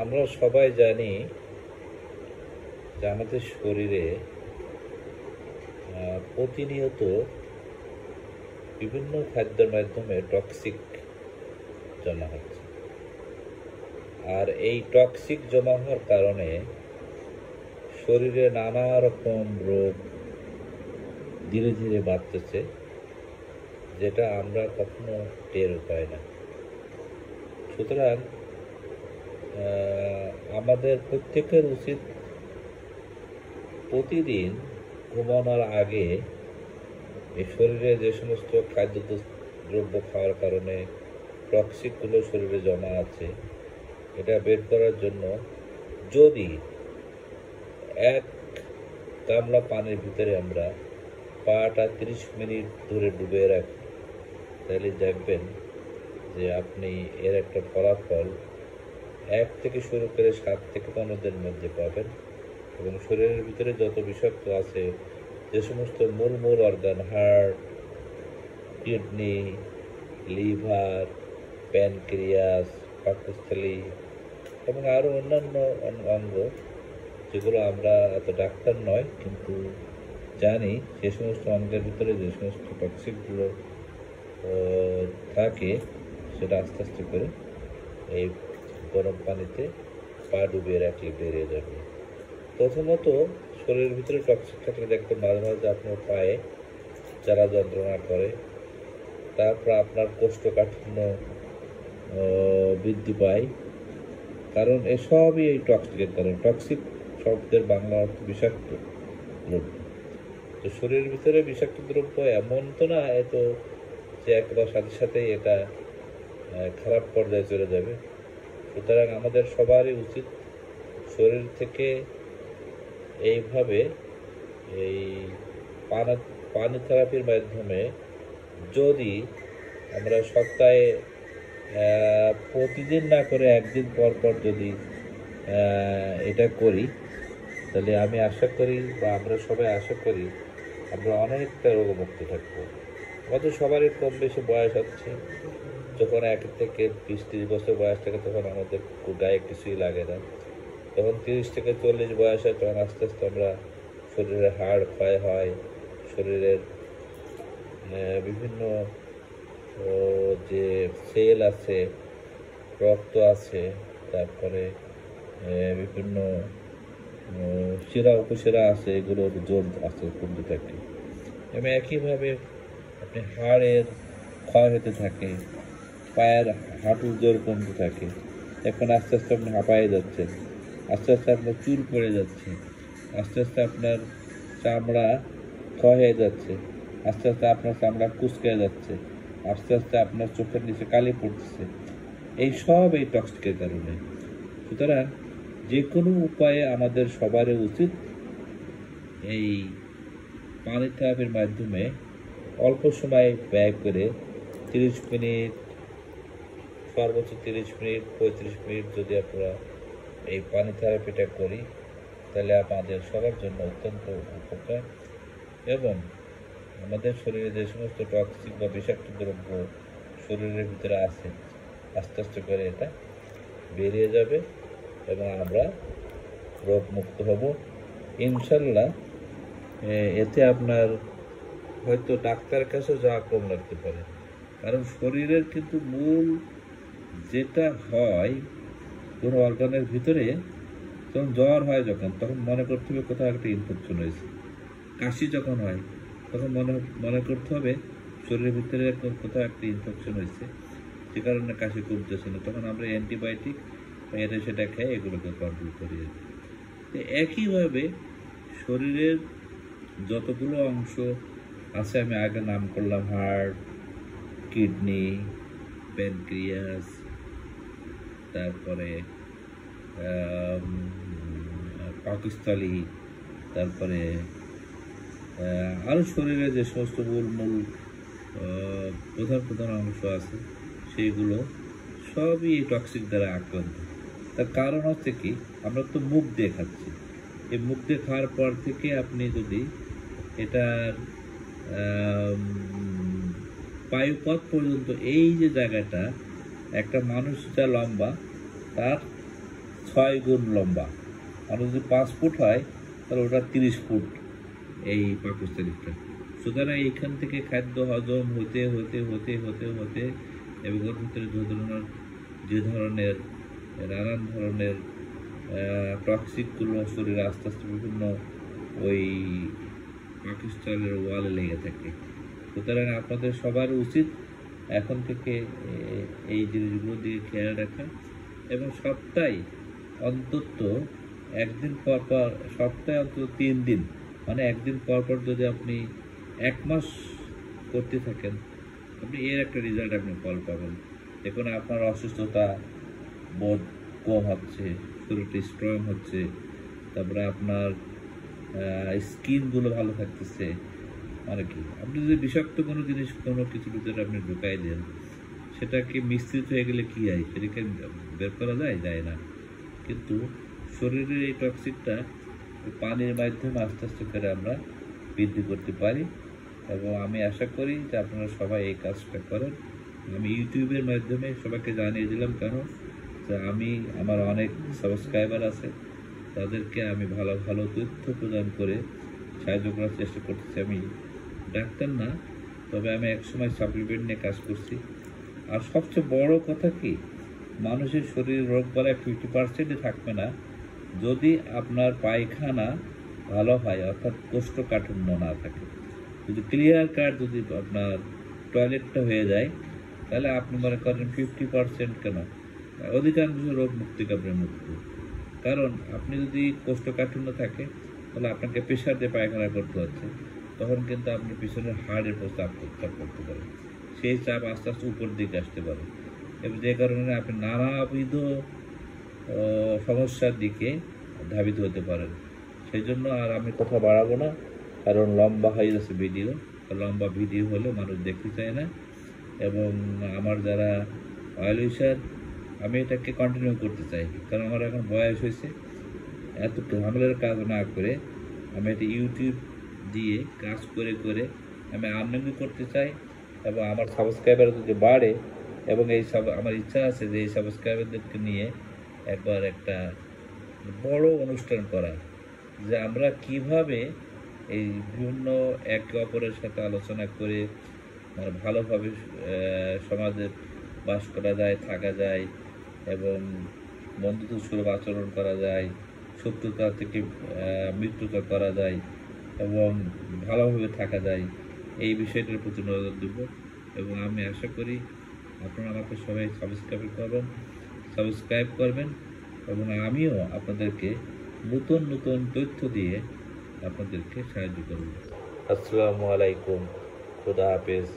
আমরা সবাই জানি যে আমাদের শরীরে প্রতিনিয়ত বিভিন্ন খাদ্যের মাধ্যমে টক্সিক জমা হচ্ছে। আর এই টক্সিক জমা হওয়ার কারণে শরীরে নানা রকম রোগ ধীরে ধীরে বাড়তেছে, যেটা আমরা কখনো টের পাই না। সুতরাং আমাদের প্রত্যেকের উচিত প্রতিদিন ঘুমানোর আগে এই শরীরে যে সমস্ত খাদ্য দ্রব্য খাওয়ার কারণে টক্সিকগুলো শরীরে জমা আছে, এটা বের করার জন্য যদি এক গামলা পানির ভিতরে আমরা পাটা 30 মিনিট ধরে ডুবে রাখি, তাহলে দেখবেন যে আপনি এর একটা ফলাফল 1 থেকে শুরু করে 7 থেকে 15 দিনের মধ্যে পাবেন। এবং শরীরের ভিতরে যত বিষাক্ত আছে, যে সমস্ত মূল organ, heart, kidney, liver, pancreas, পাকস্থলী এবং আরও অন্যান্য অঙ্গ, যেগুলো আমরা এত ডাক্তার নয় কিন্তু জানি যে সমস্ত অঙ্গের ভিতরে যে সমস্ত টক্সিকগুলো থাকে, সেটা আস্তে আস্তে করে এই গরম পানিতে পা ডুবিয়ে রাখলে বেরিয়ে যাবে। প্রথমত শরীরের ভিতরে টক্সিক থাকলে দেখবেন মাঝে মাঝে আপনার পায়ে জ্বালা যন্ত্রণা করে, তারপর আপনার কোষ্ঠকাঠিন্য বৃদ্ধি পায়, কারণ এসবই এই টক্সিকের কারণ। টক্সিক শব্দের বাংলা অর্থ বিষাক্ত দ্রব্য। তো শরীরের ভিতরে বিষাক্ত দ্রব্য এমন তো না এত যে একবার সাথে সাথেই এটা খারাপ পর্যায়ে চলে যাবে। সুতরাং আমাদের সবারই উচিত শরীর থেকে এইভাবে এই পানি থেরাপির মাধ্যমে যদি আমরা সপ্তাহে প্রতিদিন না করে একদিন পর পর যদি এটা করি, তাহলে আমি আশা করি বা আমরা সবাই আশা করি আমরা অনেকটা রোগমুক্ত থাকবো। আমাদের সবারই কম বেশি বয়স হচ্ছে, যখন 1 থেকে 20-30 বছর বয়স থাকে তখন আমাদের গায়ে কিছুই লাগে না। যখন 30 থেকে 40 বয়স হয় তখন আস্তে আস্তে আমরা শরীরের হাড় ক্ষয় হয়, শরীরের বিভিন্ন যে সেল আছে, রক্ত আছে, তারপরে বিভিন্ন শিরা উপশিরা আছে, এগুলোর জোর আছে কমতে থাকে। এবং একইভাবে আপনি হাড়ের ক্ষয় হতে থাকে, পায়ের হাঁটুর জোর কমতে থাকে। এখন আস্তে আস্তে আপনি হাঁপায়ে যাচ্ছেন, আস্তে আস্তে আপনার চুল পড়ে যাচ্ছে, আস্তে আস্তে আপনার চামড়া ক্ষয় হয়ে যাচ্ছে, আস্তে আস্তে আপনার চামড়া কুঁচকে যাচ্ছে, আস্তে আস্তে আপনার চোখের নিচে কালি পড়তেছে। এই সব এই টক্সিকের কারণে। সুতরাং যে কোনো উপায়ে আমাদের সবারই উচিত এই পানি থেরাপির মাধ্যমে অল্প সময় ব্যয় করে 30 মিনিট, সর্বোচ্চ 30 মিনিট, 35 মিনিট যদি আমরা এই পানি থেরাপিটা করি, তাহলে আমাদের সবার জন্য অত্যন্ত উপকার। এবং আমাদের শরীরে যে সমস্ত টক্সিক বা বিষাক্ত দ্রব্য শরীরের ভিতরে আছে, আস্তে আস্তে করে এটা বেরিয়ে যাবে এবং আমরা রোগমুক্ত হব ইনশাল্লাহ। এতে আপনার হয়তো ডাক্তারের কাছেও যাওয়া কম লাগতে পারে, কারণ শরীরের কিন্তু মূল যেটা হয় কোনো অর্গানের ভিতরে, যখন জ্বর হয় তখন মনে করতে হবে কোথাও একটা ইনফেকশন হয়েছে। কাশি যখন হয় তখন মনে করতে হবে শরীরের ভিতরে কোথাও একটা ইনফেকশন হয়েছে, যে কারণে কাশি কমতেছে না। তখন আমরা অ্যান্টিবায়োটিক এটা সেটা খেয়ে এগুলোকে কন্ট্রোল করি। তো একইভাবে শরীরের যতগুলো অংশ আছে, আমি আগে নাম করলাম, হার্ট, কিডনি, প্যানক্রিয়াস, তারপরে পাকস্থলী, তারপরে আরও শরীরে যে সমস্ত মূল প্রধান অংশ আছে, সেইগুলো সবই এই টক্সিক দ্বারা আক্রান্ত। তার কারণ হচ্ছে কি, আমরা তো মুখ দিয়ে খাচ্ছি। এই মুখ দিয়ে খাওয়ার পর থেকে আপনি যদি এটার বায়ুপথ পর্যন্ত, এই যে জায়গাটা, একটা মানুষ যা লম্বা তার 6 গুণ লম্বা। মানে যদি 5 ফুট হয় তাহলে ওটা 30 ফুট এই পাকস্থলীটা। সুতরাং এইখান থেকে খাদ্য হজম হতে হতে হতে হতে হতে এবং ওর ভিতরে যে ধরনের নানান ধরনের টক্সিকগুলো শরীরে আস্তে আস্তে বিভিন্ন ওই পাকস্থলের ওয়ালে লেগে থাকে। সুতরাং আপনাদের সবার উচিত এখন থেকে এই জিনিসগুলোর দিকে খেয়াল রাখা এবং সপ্তাহে অন্তত একদিন পর পর, সপ্তাহে অন্তত 3 দিন, মানে একদিন পর পর যদি আপনি 1 মাস করতে থাকেন, আপনি এর একটা রেজাল্ট আপনি ফল পাবেন। দেখুন আপনার অসুস্থতা বোধ কম হচ্ছে, শরীরটা স্ট্রং হচ্ছে, তারপরে আপনার স্কিনগুলো ভালো থাকতেছে। মানে কি, আপনি যদি বিষাক্ত কোনো জিনিস কোনো কিছু ভিতরে আপনি ঢুকাই দেন, সেটাকে মিশ্রিত হয়ে গেলে কী হয়, সেটাকে বের করা যায় না। কিন্তু শরীরের এই টক্সিকটা পানির মাধ্যমে আস্তে আস্তে করে আমরা বৃদ্ধি করতে পারি। এবং আমি আশা করি যে আপনারা সবাই এই কাজটা করেন। আমি ইউটিউবের মাধ্যমে সবাইকে জানিয়ে দিলাম, কেন যে আমার অনেক সাবস্ক্রাইবার আছে, তাদেরকে আমি ভালো ভালো তথ্য প্রদান করে সাহায্য করার চেষ্টা করতেছি। আমি ডাক্তার না, তবে আমি একসময় সাপ্লিমেন্ট নিয়ে কাজ করছি। আর সবচেয়ে বড় কথা কি, মানুষের শরীরে রোগ বালাই 50%ই থাকবে না যদি আপনার পায়খানা ভালো হয়, অর্থাৎ কোষ্ঠকাঠিন্য না থাকে। যদি ক্লিয়ার কাট যদি আপনার টয়লেটটা হয়ে যায়, তাহলে আপনি মনে করেন 50% কেন, অধিকাংশ রোগ মুক্ত আপনি মুক্ত। কারণ আপনি যদি কোষ্ঠকাঠিন্য থাকে, তাহলে আপনাকে প্রেশার দিয়ে পায়খানা করতে হচ্ছে, তখন কিন্তু আপনি পিছনের হাড়ের প্রস্তাব করতে পারেন। সেই চাপ আস্তে আস্তে উপর দিকে আসতে পারে এবং যে কারণে আপনি নানাবিধ সমস্যার দিকে ধাবিত হতে পারেন। সেই জন্য আর আমি কথা বাড়াবো না, কারণ লম্বা হয়ে যাচ্ছে ভিডিও। লম্বা ভিডিও হলে মানুষ দেখতে চায় না। এবং আমার যারা অয়েল উইশার, আমি এটাকে কন্টিনিউ করতে চাই, কারণ আমার এখন বয়স হয়েছে। এত ঝামেলার কাজ না করে আমি এটা ইউটিউব দিয়ে কাজ করে করে আমি আর্নিং করতে চাই এবং আমার সাবস্ক্রাইবার যদি বাড়ে, এবং আমার ইচ্ছা আছে যে এই সাবস্ক্রাইবারদেরকে নিয়ে একবার একটা বড় অনুষ্ঠান করা, যে আমরা কিভাবে এই বিভিন্ন একে অপরের সাথে আলোচনা করে মানে ভালোভাবে সমাজে বাস করা যায়, থাকা যায় এবং বন্ধুত্বসুলভ আচরণ করা যায়, শত্রুতা থেকে মিত্রতা করা যায় এবং ভালোভাবে থাকা যায়, এই বিষয়টার প্রতি নজর দেব। এবং আমি আশা করি আপনারা আমাকে সবাই সাবস্ক্রাইব করবেন এবং আমিও আপনাদেরকে নতুন নতুন তথ্য দিয়ে আপনাদেরকে সাহায্য করব। আসসালামু আলাইকুম, খুদা হাফেজ।